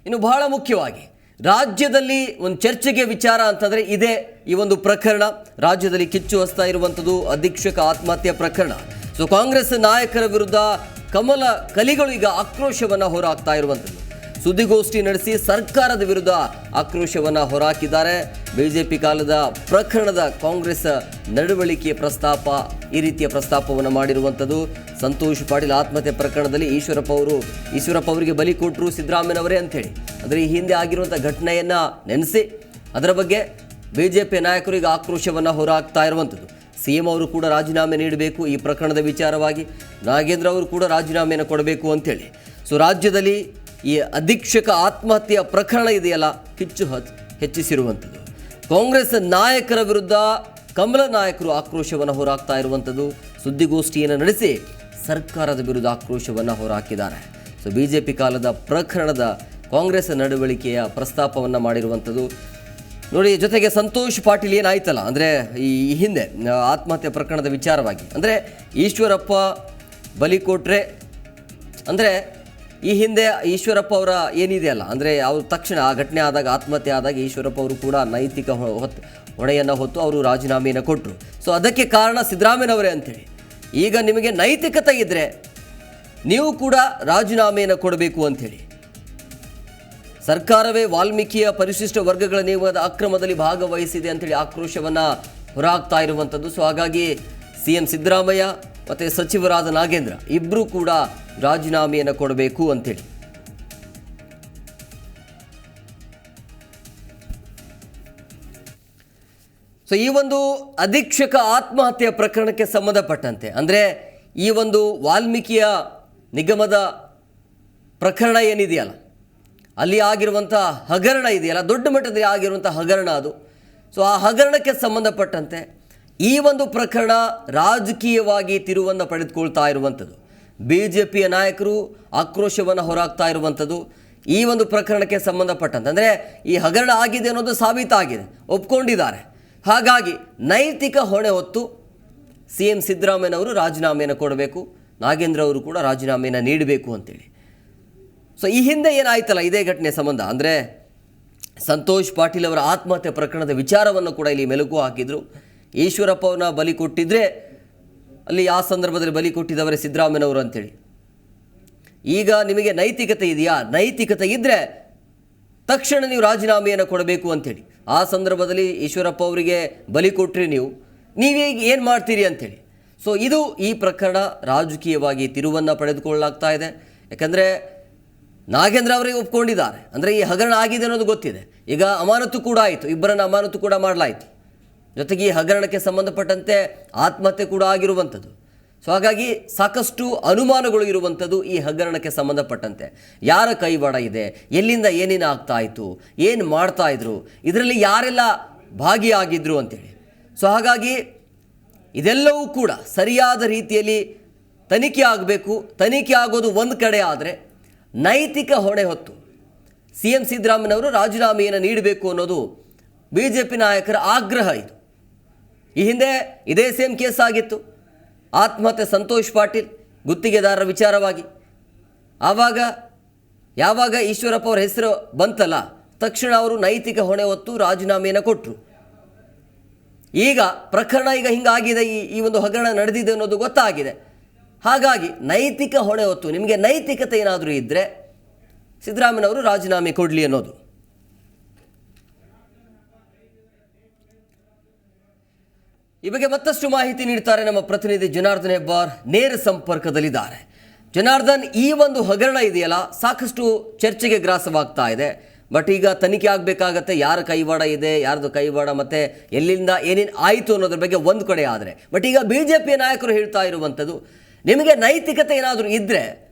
ಇನ್ನು ಬಹಳ ಮುಖ್ಯವಾಗಿ ರಾಜ್ಯದಲ್ಲಿ ಒಂದು ಚರ್ಚೆಗೆ ವಿಚಾರ ಅಂತಂದರೆ ಇದೇ ಈ ಒಂದು ಪ್ರಕರಣ. ರಾಜ್ಯದಲ್ಲಿ ಕಿಚ್ಚು ಹಚ್ತಾ ಇರುವಂಥದ್ದು ಅಧೀಕ್ಷಕ ಆತ್ಮಹತ್ಯೆ ಪ್ರಕರಣ. ಸೊ ಕಾಂಗ್ರೆಸ್ ನಾಯಕರ ವಿರುದ್ಧ ಕಮಲ ಕಲಿಗಳು ಈಗ ಆಕ್ರೋಶವನ್ನು ಹೊರಹಾಕ್ತಾ ಇರುವಂಥದ್ದು. ಸುದ್ದಿಗೋಷ್ಠಿ ನಡೆಸಿ ಸರ್ಕಾರದ ವಿರುದ್ಧ ಆಕ್ರೋಶವನ್ನು ಹೊರಹಾಕಿದ್ದಾರೆ. ಬಿಜೆಪಿ ಕಾಲದ ಪ್ರಕರಣದ ಕಾಂಗ್ರೆಸ್ ನಡವಳಿಕೆ ಪ್ರಸ್ತಾಪ, ಈ ರೀತಿಯ ಪ್ರಸ್ತಾಪವನ್ನು ಮಾಡಿರುವಂಥದ್ದು. ಸಂತೋಷ್ ಪಾಟೀಲ್ ಆತ್ಮಹತ್ಯೆ ಪ್ರಕರಣದಲ್ಲಿ ಈಶ್ವರಪ್ಪ ಅವರಿಗೆ ಬಲಿ ಕೊಟ್ಟರು ಸಿದ್ದರಾಮಯ್ಯನವರೇ ಅಂಥೇಳಿ, ಅಂದರೆ ಈ ಹಿಂದೆ ಆಗಿರುವಂಥ ಘಟನೆಯನ್ನು ನೆನೆಸಿ ಅದರ ಬಗ್ಗೆ ಬಿಜೆಪಿ ನಾಯಕರು ಈಗ ಆಕ್ರೋಶವನ್ನು ಹೊರಹಾಕ್ತಾ ಇರುವಂಥದ್ದು. CM ಅವರು ಕೂಡ ರಾಜೀನಾಮೆ ನೀಡಬೇಕು ಈ ಪ್ರಕರಣದ ವಿಚಾರವಾಗಿ, ನಾಗೇಂದ್ರ ಅವರು ಕೂಡ ರಾಜೀನಾಮೆಯನ್ನು ಕೊಡಬೇಕು ಅಂಥೇಳಿ. ಸೊ ರಾಜ್ಯದಲ್ಲಿ ಈ ಅಧೀಕ್ಷಕ ಆತ್ಮಹತ್ಯೆಯ ಪ್ರಕರಣ ಇದೆಯಲ್ಲ, ಕಿಚ್ಚು ಹೆಚ್ಚಿಸಿರುವಂಥದ್ದು. ಕಾಂಗ್ರೆಸ್ ನಾಯಕರ ವಿರುದ್ಧ ಕಮಲ ನಾಯಕರು ಆಕ್ರೋಶವನ್ನು ಹೊರಹಾಕ್ತಾ ಇರುವಂಥದ್ದು. ಸುದ್ದಿಗೋಷ್ಠಿಯನ್ನು ನಡೆಸಿ ಸರ್ಕಾರದ ವಿರುದ್ಧ ಆಕ್ರೋಶವನ್ನು ಹೊರಹಾಕಿದ್ದಾರೆ. ಸೊ ಬಿಜೆಪಿ ಕಾಲದ ಪ್ರಕರಣದ ಕಾಂಗ್ರೆಸ್ ನಡವಳಿಕೆಯ ಪ್ರಸ್ತಾಪವನ್ನು ಮಾಡಿರುವಂಥದ್ದು ನೋಡಿ. ಜೊತೆಗೆ ಸಂತೋಷ್ ಪಾಟೀಲ್ ಏನಾಯ್ತಲ್ಲ, ಅಂದರೆ ಈ ಹಿಂದೆ ಆತ್ಮಹತ್ಯೆ ಪ್ರಕರಣದ ವಿಚಾರವಾಗಿ, ಅಂದರೆ ಈಶ್ವರಪ್ಪ ಬಲಿ ಕೊಟ್ಟರೆ, ಅಂದರೆ ಈ ಹಿಂದೆ ಈಶ್ವರಪ್ಪ ಅವರ ಏನಿದೆಯಲ್ಲ, ಅಂದರೆ ಅವ್ರು ತಕ್ಷಣ ಆ ಘಟನೆ ಆದಾಗ, ಆತ್ಮಹತ್ಯೆ ಆದಾಗ ಈಶ್ವರಪ್ಪ ಅವರು ಕೂಡ ನೈತಿಕ ಹೊಣೆಯನ್ನು ಹೊತ್ತು ಅವರು ರಾಜೀನಾಮೆಯನ್ನು ಕೊಟ್ಟರು. ಸೊ ಅದಕ್ಕೆ ಕಾರಣ ಸಿದ್ದರಾಮಯ್ಯನವರೇ ಅಂಥೇಳಿ. ಈಗ ನಿಮಗೆ ನೈತಿಕತೆ ಇದ್ದರೆ ನೀವು ಕೂಡ ರಾಜೀನಾಮೆಯನ್ನು ಕೊಡಬೇಕು ಅಂಥೇಳಿ. ಸರ್ಕಾರವೇ ವಾಲ್ಮೀಕಿಯ ಪರಿಶಿಷ್ಟ ವರ್ಗಗಳ ನಿಯಮದ ಅಕ್ರಮದಲ್ಲಿ ಭಾಗವಹಿಸಿದೆ ಅಂಥೇಳಿ ಆಕ್ರೋಶವನ್ನು ಹೊರಹಾಕ್ತಾ ಇರುವಂಥದ್ದು. ಸೊ ಹಾಗಾಗಿ CM ಸಿದ್ದರಾಮಯ್ಯ ಮತ್ತು ಸಚಿವರಾದ ನಾಗೇಂದ್ರ ಇಬ್ಬರೂ ಕೂಡ ರಾಜೀನಾಮೆಯನ್ನು ಕೊಡಬೇಕು ಅಂಥೇಳಿ. ಸೊ ಈ ಒಂದು ಅಧೀಕ್ಷಕ ಆತ್ಮಹತ್ಯೆಯ ಪ್ರಕರಣಕ್ಕೆ ಸಂಬಂಧಪಟ್ಟಂತೆ, ಅಂದರೆ ಈ ಒಂದು ವಾಲ್ಮೀಕಿಯ ನಿಗಮದ ಪ್ರಕರಣ ಏನಿದೆಯಲ್ಲ, ಅಲ್ಲಿ ಆಗಿರುವಂಥ ಹಗರಣ ಇದೆಯಲ್ಲ, ದೊಡ್ಡ ಮಟ್ಟದಲ್ಲಿ ಆಗಿರುವಂಥ ಹಗರಣ ಅದು. ಸೊ ಆ ಹಗರಣಕ್ಕೆ ಸಂಬಂಧಪಟ್ಟಂತೆ ಈ ಒಂದು ಪ್ರಕರಣ ರಾಜಕೀಯವಾಗಿ ತಿರುವನ್ನು ಪಡೆದುಕೊಳ್ತಾ ಇರುವಂಥದ್ದು. BJPಯ ನಾಯಕರು ಆಕ್ರೋಶವನ್ನು ಹೊರಹಾಕ್ತಾ ಇರುವಂಥದ್ದು ಈ ಒಂದು ಪ್ರಕರಣಕ್ಕೆ ಸಂಬಂಧಪಟ್ಟಂತೆ. ಅಂದರೆ ಈ ಹಗರಣ ಆಗಿದೆ ಅನ್ನೋದು ಸಾಬೀತಾಗಿದೆ, ಒಪ್ಕೊಂಡಿದ್ದಾರೆ. ಹಾಗಾಗಿ ನೈತಿಕ ಹೊಣೆ ಹೊತ್ತು CM ಸಿದ್ದರಾಮಯ್ಯನವರು ರಾಜೀನಾಮೆಯನ್ನು ಕೊಡಬೇಕು, ನಾಗೇಂದ್ರ ಅವರು ಕೂಡ ರಾಜೀನಾಮೆಯನ್ನು ನೀಡಬೇಕು ಅಂತೇಳಿ. ಸೊ ಈ ಹಿಂದೆ ಏನಾಯ್ತಲ್ಲ ಇದೇ ಘಟನೆ ಸಂಬಂಧ, ಅಂದರೆ ಸಂತೋಷ್ ಪಾಟೀಲ್ ಅವರ ಆತ್ಮಹತ್ಯೆ ಪ್ರಕರಣದ ವಿಚಾರವನ್ನು ಕೂಡ ಇಲ್ಲಿ ಮೆಲುಕು ಹಾಕಿದರು. ಈಶ್ವರಪ್ಪ ಅವ್ರನ್ನ ಬಲಿ ಕೊಟ್ಟಿದ್ರೆ ಅಲ್ಲಿ ಆ ಸಂದರ್ಭದಲ್ಲಿ ಬಲಿ ಕೊಟ್ಟಿದ್ದವರೇ ಸಿದ್ದರಾಮಯ್ಯನವರು ಅಂಥೇಳಿ. ಈಗ ನಿಮಗೆ ನೈತಿಕತೆ ಇದೆಯಾ? ನೈತಿಕತೆ ಇದ್ದರೆ ತಕ್ಷಣ ನೀವು ರಾಜೀನಾಮೆಯನ್ನು ಕೊಡಬೇಕು ಅಂಥೇಳಿ. ಆ ಸಂದರ್ಭದಲ್ಲಿ ಈಶ್ವರಪ್ಪ ಅವರಿಗೆ ಬಲಿ ಕೊಟ್ಟರೆ ನೀವೀಗ ಏನು ಮಾಡ್ತೀರಿ ಅಂಥೇಳಿ. ಸೊ ಇದು ಈ ಪ್ರಕರಣ ರಾಜಕೀಯವಾಗಿ ತಿರುವನ್ನು ಪಡೆದುಕೊಳ್ಳಲಾಗ್ತಾ ಇದೆ. ಯಾಕಂದರೆ ನಾಗೇಂದ್ರ ಅವರಿಗೆ ಒಪ್ಕೊಂಡಿದ್ದಾರೆ, ಅಂದರೆ ಈ ಹಗರಣ ಆಗಿದೆ ಅನ್ನೋದು ಗೊತ್ತಿದೆ. ಈಗ ಅಮಾನತು ಕೂಡ ಆಯಿತು, ಇಬ್ಬರನ್ನು ಅಮಾನತು ಕೂಡ ಮಾಡಲಾಯಿತು. ಜೊತೆಗೆ ಈ ಹಗರಣಕ್ಕೆ ಸಂಬಂಧಪಟ್ಟಂತೆ ಆತ್ಮಹತ್ಯೆ ಕೂಡ ಆಗಿರುವಂಥದ್ದು. ಸೊ ಹಾಗಾಗಿ ಸಾಕಷ್ಟು ಅನುಮಾನಗಳು ಇರುವಂಥದ್ದು ಈ ಹಗರಣಕ್ಕೆ ಸಂಬಂಧಪಟ್ಟಂತೆ. ಯಾರ ಕೈವಾಡ ಇದೆ, ಎಲ್ಲಿಂದ ಏನೇನು ಆಗ್ತಾ ಇತ್ತು, ಏನು ಮಾಡ್ತಾಯಿದ್ರು, ಇದರಲ್ಲಿ ಯಾರೆಲ್ಲ ಭಾಗಿಯಾಗಿದ್ದರು ಅಂತೇಳಿ. ಸೊ ಹಾಗಾಗಿ ಇದೆಲ್ಲವೂ ಕೂಡ ಸರಿಯಾದ ರೀತಿಯಲ್ಲಿ ತನಿಖೆ ಆಗಬೇಕು. ತನಿಖೆ ಆಗೋದು ಒಂದು ಕಡೆ ಆದರೆ ನೈತಿಕ ಹೊಣೆ ಹೊತ್ತು CM ಸಿದ್ದರಾಮಯ್ಯನವರು ರಾಜೀನಾಮೆಯನ್ನು ನೀಡಬೇಕು ಅನ್ನೋದು BJP ನಾಯಕರ ಆಗ್ರಹ. ಇದು ಈ ಹಿಂದೆ ಇದೇ ಸೇಮ್ ಕೇಸ್ ಆಗಿತ್ತು, ಆತ್ಮಹತ್ಯೆ ಸಂತೋಷ್ ಪಾಟೀಲ್ ಗುತ್ತಿಗೆದಾರರ ವಿಚಾರವಾಗಿ. ಯಾವಾಗ ಈಶ್ವರಪ್ಪ ಅವರ ಹೆಸರು ಬಂತಲ್ಲ, ತಕ್ಷಣ ಅವರು ನೈತಿಕ ಹೊಣೆ ಹೊತ್ತು ರಾಜೀನಾಮೆಯನ್ನು ಕೊಟ್ಟರು. ಈಗ ಪ್ರಕರಣ ಈಗ ಹಿಂಗಾಗಿದೆ, ಈ ಒಂದು ಹಗರಣ ನಡೆದಿದೆ ಅನ್ನೋದು ಗೊತ್ತಾಗಿದೆ. ಹಾಗಾಗಿ ನೈತಿಕ ಹೊಣೆ ಹೊತ್ತು ನಿಮಗೆ ನೈತಿಕತೆ ಏನಾದರೂ ಇದ್ದರೆ ಸಿದ್ದರಾಮಯ್ಯನವರು ರಾಜೀನಾಮೆ ಕೊಡಲಿ ಅನ್ನೋದು. ಈ ಬಗ್ಗೆ ಮತ್ತಷ್ಟು ಮಾಹಿತಿ ನೀಡ್ತಾರೆ ನಮ್ಮ ಪ್ರತಿನಿಧಿ ಜನಾರ್ದನ್ ಹೆಬ್ಬಾರ್, ನೇರ ಸಂಪರ್ಕದಲ್ಲಿದ್ದಾರೆ. ಜನಾರ್ದನ್, ಈ ಒಂದು ಹಗರಣ ಇದೆಯಲ್ಲ ಸಾಕಷ್ಟು ಚರ್ಚೆಗೆ ಗ್ರಾಸವಾಗ್ತಾ ಇದೆ. ಬಟ್ ಈಗ ತನಿಖೆ ಆಗಬೇಕಾಗತ್ತೆ, ಯಾರ ಕೈವಾಡ ಇದೆ, ಯಾರ್ದು ಕೈವಾಡ, ಮತ್ತು ಎಲ್ಲಿಂದ ಏನೇನು ಆಯಿತು ಅನ್ನೋದ್ರ ಬಗ್ಗೆ ಒಂದು ಕಡೆ. ಆದರೆ ಬಟ್ ಈಗ BJP ನಾಯಕರು ಹೇಳ್ತಾ ಇರುವಂಥದ್ದು, ನಿಮಗೆ ನೈತಿಕತೆ ಏನಾದರೂ ಇದ್ದರೆ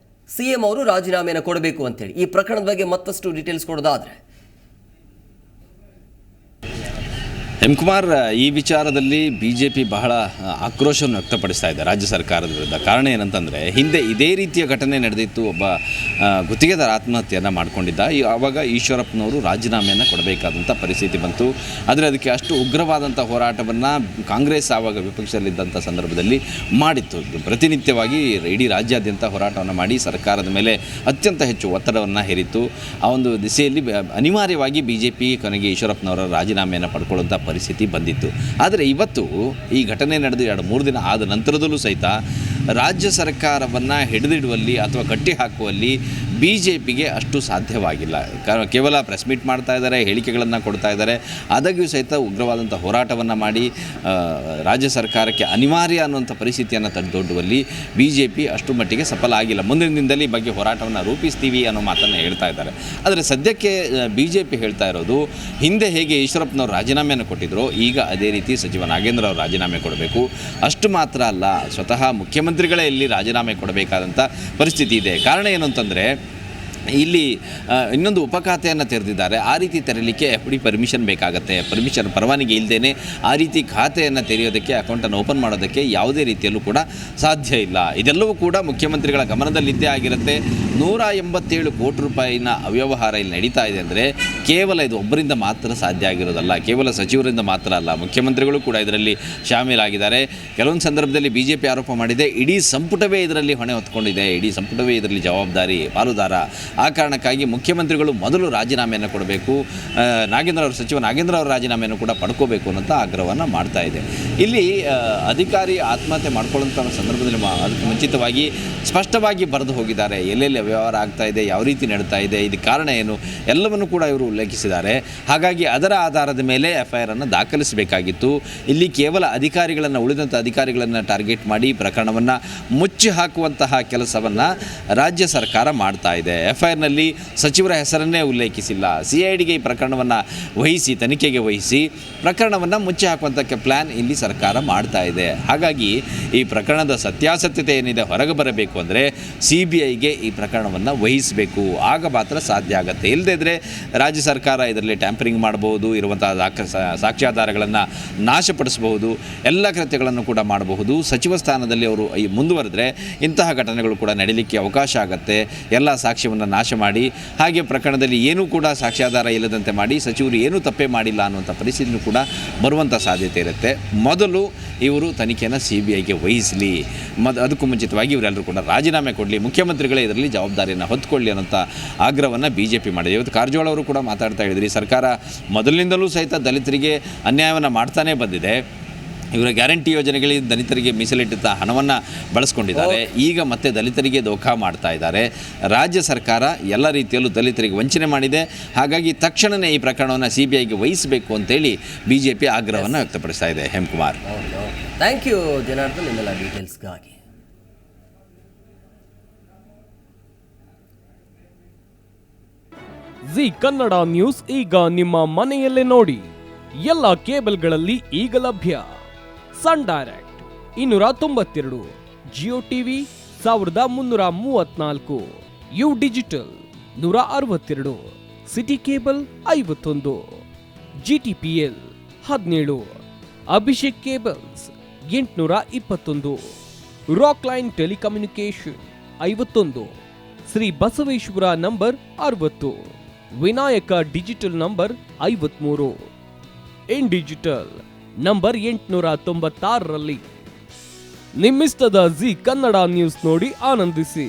CM ಅವರು ರಾಜೀನಾಮೆಯನ್ನು ಕೊಡಬೇಕು ಅಂತೇಳಿ. ಈ ಪ್ರಕರಣದ ಬಗ್ಗೆ ಮತ್ತಷ್ಟು ಡೀಟೇಲ್ಸ್ ಕೊಡೋದಾದರೆ ಕುಮಾರ್, ಈ ವಿಚಾರದಲ್ಲಿ BJP ಬಹಳ ಆಕ್ರೋಶವನ್ನು ವ್ಯಕ್ತಪಡಿಸ್ತಾ ಇದೆ ರಾಜ್ಯ ಸರ್ಕಾರದ ವಿರುದ್ಧ. ಕಾರಣ ಏನಂತಂದರೆ, ಹಿಂದೆ ಇದೇ ರೀತಿಯ ಘಟನೆ ನಡೆದಿತ್ತು. ಒಬ್ಬ ಗುತ್ತಿಗೆದಾರ ಆತ್ಮಹತ್ಯೆಯನ್ನು ಮಾಡಿಕೊಂಡಿದ್ದ. ಆವಾಗ ಈಶ್ವರಪ್ಪನವರು ರಾಜೀನಾಮೆಯನ್ನು ಕೊಡಬೇಕಾದಂಥ ಪರಿಸ್ಥಿತಿ ಬಂತು. ಆದರೆ ಅದಕ್ಕೆ ಅಷ್ಟು ಉಗ್ರವಾದಂಥ ಹೋರಾಟವನ್ನು ಕಾಂಗ್ರೆಸ್ ಆವಾಗ ವಿಪಕ್ಷದಲ್ಲಿದ್ದಂಥ ಸಂದರ್ಭದಲ್ಲಿ ಮಾಡಿತ್ತು. ಪ್ರತಿನಿತ್ಯವಾಗಿ ಇಡೀ ರಾಜ್ಯಾದ್ಯಂತ ಹೋರಾಟವನ್ನು ಮಾಡಿ ಸರ್ಕಾರದ ಮೇಲೆ ಅತ್ಯಂತ ಹೆಚ್ಚು ಒತ್ತಡವನ್ನು ಹೇರಿತ್ತು. ಆ ಒಂದು ದಿಸೆಯಲ್ಲಿ ಅನಿವಾರ್ಯವಾಗಿ BJP ಕೊನೆಗೆ ಈಶ್ವರಪ್ಪನವರ ರಾಜೀನಾಮೆಯನ್ನು ಪಡ್ಕೊಳ್ಳುವಂಥ ಪರಿಸ್ಥಿತಿ ಬಂದಿತ್ತು. ಆದರೆ ಇವತ್ತು ಈ ಘಟನೆ ನಡೆದು 2-3 ದಿನ ಆದ ನಂತರದಲ್ಲೂ ಸಹಿತ ರಾಜ್ಯ ಸರ್ಕಾರವನ್ನು ಹಿಡಿದಿಡುವಲ್ಲಿ ಅಥವಾ ಕಟ್ಟಿ ಹಾಕುವಲ್ಲಿ BJPಗೆ ಅಷ್ಟು ಸಾಧ್ಯವಾಗಿಲ್ಲ. ಕೇವಲ ಪ್ರೆಸ್ ಮೀಟ್ ಮಾಡ್ತಾ ಇದ್ದಾರೆ, ಹೇಳಿಕೆಗಳನ್ನು ಕೊಡ್ತಾ ಇದ್ದಾರೆ. ಆದಾಗ್ಯೂ ಸಹಿತ ಉಗ್ರವಾದಂಥ ಹೋರಾಟವನ್ನು ಮಾಡಿ ರಾಜ್ಯ ಸರ್ಕಾರಕ್ಕೆ ಅನಿವಾರ್ಯ ಅನ್ನುವಂಥ ಪರಿಸ್ಥಿತಿಯನ್ನು ತಡೆದೊಡ್ಡುವಲ್ಲಿ BJP ಅಷ್ಟು ಮಟ್ಟಿಗೆ ಸಫಲ ಆಗಿಲ್ಲ. ಮುಂದಿನ ದಿನದಲ್ಲಿ ಈ ಬಗ್ಗೆ ಹೋರಾಟವನ್ನು ರೂಪಿಸ್ತೀವಿ ಅನ್ನೋ ಮಾತನ್ನು ಹೇಳ್ತಾ ಇದ್ದಾರೆ. ಆದರೆ ಸದ್ಯಕ್ಕೆ BJP ಹೇಳ್ತಾ ಇರೋದು, ಹಿಂದೆ ಹೇಗೆ ಈಶ್ವರಪ್ಪನವರು ರಾಜೀನಾಮೆಯನ್ನು ಕೊಟ್ಟಿದ್ರು, ಈಗ ಅದೇ ರೀತಿ ಸಚಿವ ನಾಗೇಂದ್ರ ಅವರು ರಾಜೀನಾಮೆ ಕೊಡಬೇಕು. ಅಷ್ಟು ಮಾತ್ರ ಅಲ್ಲ, ಸ್ವತಃ ಮುಖ್ಯಮಂತ್ರಿಗಳೇ ಇಲ್ಲಿ ರಾಜೀನಾಮೆ ಕೊಡಬೇಕಾದಂಥ ಪರಿಸ್ಥಿತಿ ಇದೆ. ಕಾರಣ ಏನು ಅಂತಂದರೆ, ಇಲ್ಲಿ ಇನ್ನೊಂದು ಉಪಖಾತೆಯನ್ನು ತೆರೆದಿದ್ದಾರೆ. ಆ ರೀತಿ ತೆರಲಿಕ್ಕೆ FD ಪರ್ಮಿಷನ್ ಬೇಕಾಗುತ್ತೆ. ಪರವಾನಗಿ ಇಲ್ಲದೇ ಆ ರೀತಿ ಖಾತೆಯನ್ನು ತೆರೆಯೋದಕ್ಕೆ, ಅಕೌಂಟನ್ನು ಓಪನ್ ಮಾಡೋದಕ್ಕೆ ಯಾವುದೇ ರೀತಿಯಲ್ಲೂ ಕೂಡ ಸಾಧ್ಯ ಇಲ್ಲ. ಇದೆಲ್ಲವೂ ಕೂಡ ಮುಖ್ಯಮಂತ್ರಿಗಳ ಗಮನದಲ್ಲಿದ್ದೇ ಆಗಿರುತ್ತೆ. 187 ಕೋಟಿ ರೂಪಾಯಿನ ಅವ್ಯವಹಾರ ಇಲ್ಲಿ ನಡೀತಾ ಇದೆ ಅಂದರೆ ಕೇವಲ ಇದು ಒಬ್ಬರಿಂದ ಮಾತ್ರ ಸಾಧ್ಯ ಆಗಿರೋದಲ್ಲ, ಕೇವಲ ಸಚಿವರಿಂದ ಮಾತ್ರ ಅಲ್ಲ, ಮುಖ್ಯಮಂತ್ರಿಗಳು ಕೂಡ ಇದರಲ್ಲಿ ಶಾಮೀಲಾಗಿದ್ದಾರೆ. ಕೆಲವೊಂದು ಸಂದರ್ಭದಲ್ಲಿ BJP ಆರೋಪ ಮಾಡಿದೆ, ಇಡೀ ಸಂಪುಟವೇ ಇದರಲ್ಲಿ ಹೊಣೆ ಹೊತ್ಕೊಂಡಿದೆ, ಇಡೀ ಸಂಪುಟವೇ ಇದರಲ್ಲಿ ಜವಾಬ್ದಾರಿ, ಪಾಲುದಾರ. ಆ ಕಾರಣಕ್ಕಾಗಿ ಮುಖ್ಯಮಂತ್ರಿಗಳು ಮೊದಲು ರಾಜೀನಾಮೆಯನ್ನು ಕೊಡಬೇಕು, ಸಚಿವ ನಾಗೇಂದ್ರ ಅವರ ರಾಜೀನಾಮೆಯನ್ನು ಕೂಡ ಪಡ್ಕೋಬೇಕು ಅನ್ನೋಂಥ ಆಗ್ರಹವನ್ನು ಮಾಡ್ತಾ ಇದೆ. ಇಲ್ಲಿ ಅಧಿಕಾರಿ ಆತ್ಮಹತ್ಯೆ ಮಾಡ್ಕೊಳ್ಳೋಂಥ ಸಂದರ್ಭದಲ್ಲಿ ಅದಕ್ಕೆ ಮುಂಚಿತವಾಗಿ ಸ್ಪಷ್ಟವಾಗಿ ಬರೆದು ಹೋಗಿದ್ದಾರೆ, ಎಲ್ಲೆಲ್ಲಿ ವ್ಯವಹಾರ ಆಗ್ತಾ ಇದೆ, ಯಾವ ರೀತಿ ನಡೀತಾ ಇದೆ, ಇದಕ್ಕೆ ಕಾರಣ ಏನು, ಎಲ್ಲವನ್ನು ಕೂಡ ಇವರು ಉಲ್ಲೇಖಿಸಿದ್ದಾರೆ. ಹಾಗಾಗಿ ಅದರ ಆಧಾರದ ಮೇಲೆ FIR ಅನ್ನು ದಾಖಲಿಸಬೇಕಾಗಿತ್ತು. ಇಲ್ಲಿ ಕೇವಲ ಉಳಿದಂಥ ಅಧಿಕಾರಿಗಳನ್ನು ಟಾರ್ಗೆಟ್ ಮಾಡಿ ಪ್ರಕರಣವನ್ನು ಮುಚ್ಚಿ ಹಾಕುವಂತಹ ಕೆಲಸವನ್ನು ರಾಜ್ಯ ಸರ್ಕಾರ ಮಾಡ್ತಾ ಇದೆ. FIRನಲ್ಲಿ ಸಚಿವರ ಹೆಸರನ್ನೇ ಉಲ್ಲೇಖಿಸಿಲ್ಲ. CIDಗೆ ಈ ಪ್ರಕರಣವನ್ನು ತನಿಖೆಗೆ ವಹಿಸಿ ಪ್ರಕರಣವನ್ನು ಮುಚ್ಚಿ ಹಾಕುವಂಥ ಪ್ಲ್ಯಾನ್ ಇಲ್ಲಿ ಸರ್ಕಾರ ಮಾಡ್ತಾ ಇದೆ. ಹಾಗಾಗಿ ಈ ಪ್ರಕರಣದ ಸತ್ಯಾಸತ್ಯತೆ ಏನಿದೆ ಹೊರಗೆ ಬರಬೇಕು ಅಂದರೆ CBIಗೆ ಈ ಪ್ರಕರಣವನ್ನು ವಹಿಸಬೇಕು. ಆಗ ಮಾತ್ರ ಸಾಧ್ಯ ಆಗುತ್ತೆ. ಇಲ್ಲದಿದ್ದರೆ ರಾಜ್ಯ ಸರ್ಕಾರ ಇದರಲ್ಲಿ ಟ್ಯಾಂಪರಿಂಗ್ ಮಾಡಬಹುದು, ಇರುವಂಥ ಸಾಕ್ಷ್ಯಾಧಾರಗಳನ್ನು ನಾಶಪಡಿಸಬಹುದು, ಎಲ್ಲ ಕೃತ್ಯಗಳನ್ನು ಕೂಡ ಮಾಡಬಹುದು. ಸಚಿವ ಸ್ಥಾನದಲ್ಲಿ ಅವರು ಮುಂದುವರೆದರೆ ಇಂತಹ ಘಟನೆಗಳು ಕೂಡ ನಡೀಲಿಕ್ಕೆ ಅವಕಾಶ ಆಗುತ್ತೆ. ಎಲ್ಲ ಸಾಕ್ಷ್ಯವನ್ನು ನಾಶ ಮಾಡಿ, ಹಾಗೆ ಪ್ರಕರಣದಲ್ಲಿ ಏನೂ ಕೂಡ ಸಾಕ್ಷ್ಯಾಧಾರ ಇಲ್ಲದಂತೆ ಮಾಡಿ, ಸಚಿವರು ಏನೂ ತಪ್ಪೇ ಮಾಡಿಲ್ಲ ಅನ್ನುವಂಥ ಪರಿಸ್ಥಿತಿಯೂ ಕೂಡ ಬರುವಂಥ ಸಾಧ್ಯತೆ ಇರುತ್ತೆ. ಮೊದಲು ಇವರು ತನಿಖೆಯನ್ನು CBIಗೆ ವಹಿಸಲಿ, ಅದಕ್ಕೂ ಮುಂಚಿತವಾಗಿ ಇವರೆಲ್ಲರೂ ಕೂಡ ರಾಜೀನಾಮೆ ಕೊಡಲಿ, ಮುಖ್ಯಮಂತ್ರಿಗಳೇ ಇದರಲ್ಲಿ ಜವಾಬ್ದಾರಿಯನ್ನು ಹೊತ್ತುಕೊಳ್ಳಿ ಅನ್ನೋಂಥ ಆಗ್ರಹವನ್ನು BJP ಮಾಡಿದೆ. ಇವತ್ತು ಕಾರಜೋಳ ಅವರು ಕೂಡ ಮಾತಾಡ್ತಾ ಹೇಳಿದ್ರಿ, ಸರ್ಕಾರ ಮೊದಲಿನಿಂದಲೂ ಸಹಿತ ದಲಿತರಿಗೆ ಅನ್ಯಾಯವನ್ನು ಮಾಡ್ತಾನೇ ಬಂದಿದೆ. ಇವರ ಗ್ಯಾರಂಟಿ ಯೋಜನೆಗಳಿಗೆ ದಲಿತರಿಗೆ ಮೀಸಲಿಟ್ಟಿದ್ದ ಹಣವನ್ನು ಬಳಸ್ಕೊಂಡಿದ್ದಾರೆ. ಈಗ ಮತ್ತೆ ದಲಿತರಿಗೆ ದೋಖಾ ಮಾಡ್ತಾ ಇದ್ದಾರೆ. ರಾಜ್ಯ ಸರ್ಕಾರ ಎಲ್ಲ ರೀತಿಯಲ್ಲೂ ದಲಿತರಿಗೆ ವಂಚನೆ ಮಾಡಿದೆ. ಹಾಗಾಗಿ ತಕ್ಷಣವೇ ಈ ಪ್ರಕರಣವನ್ನು CBIಗೆ ವಹಿಸಬೇಕು ಅಂತೇಳಿ BJP ಆಗ್ರಹವನ್ನು ವ್ಯಕ್ತಪಡಿಸ್ತಾ ಇದೆ. ಹೇಮಕುಮಾರ್, ಥ್ಯಾಂಕ್ ಯು ಜನಾರ್ದನ್, ನಿಮ್ಮೆಲ್ಲ ಡೀಟೇಲ್ಸ್ಗಾಗಿ. ಜಿ ಕನ್ನಡ ನ್ಯೂಸ್ ಈಗ ನಿಮ್ಮ ಮನೆಯಲ್ಲೇ ನೋಡಿ. ಎಲ್ಲ ಕೇಬಲ್ಗಳಲ್ಲಿ ಈಗ ಲಭ್ಯ. Sun Direct 292, Jio TV 1334, U Digital 162, City Cable 51, GTPL 17, Abhishek Cables 821, Rock Line Telecommunication 51, Shri Basaveshwara number 60, Vinayaka Digital number 53, In Digital number 896ರಲ್ಲಿ. ನಿಮ್ಮಿಸ್ತದ ಜಿ ಕನ್ನಡ ನ್ಯೂಸ್ ನೋಡಿ ಆನಂದಿಸಿ.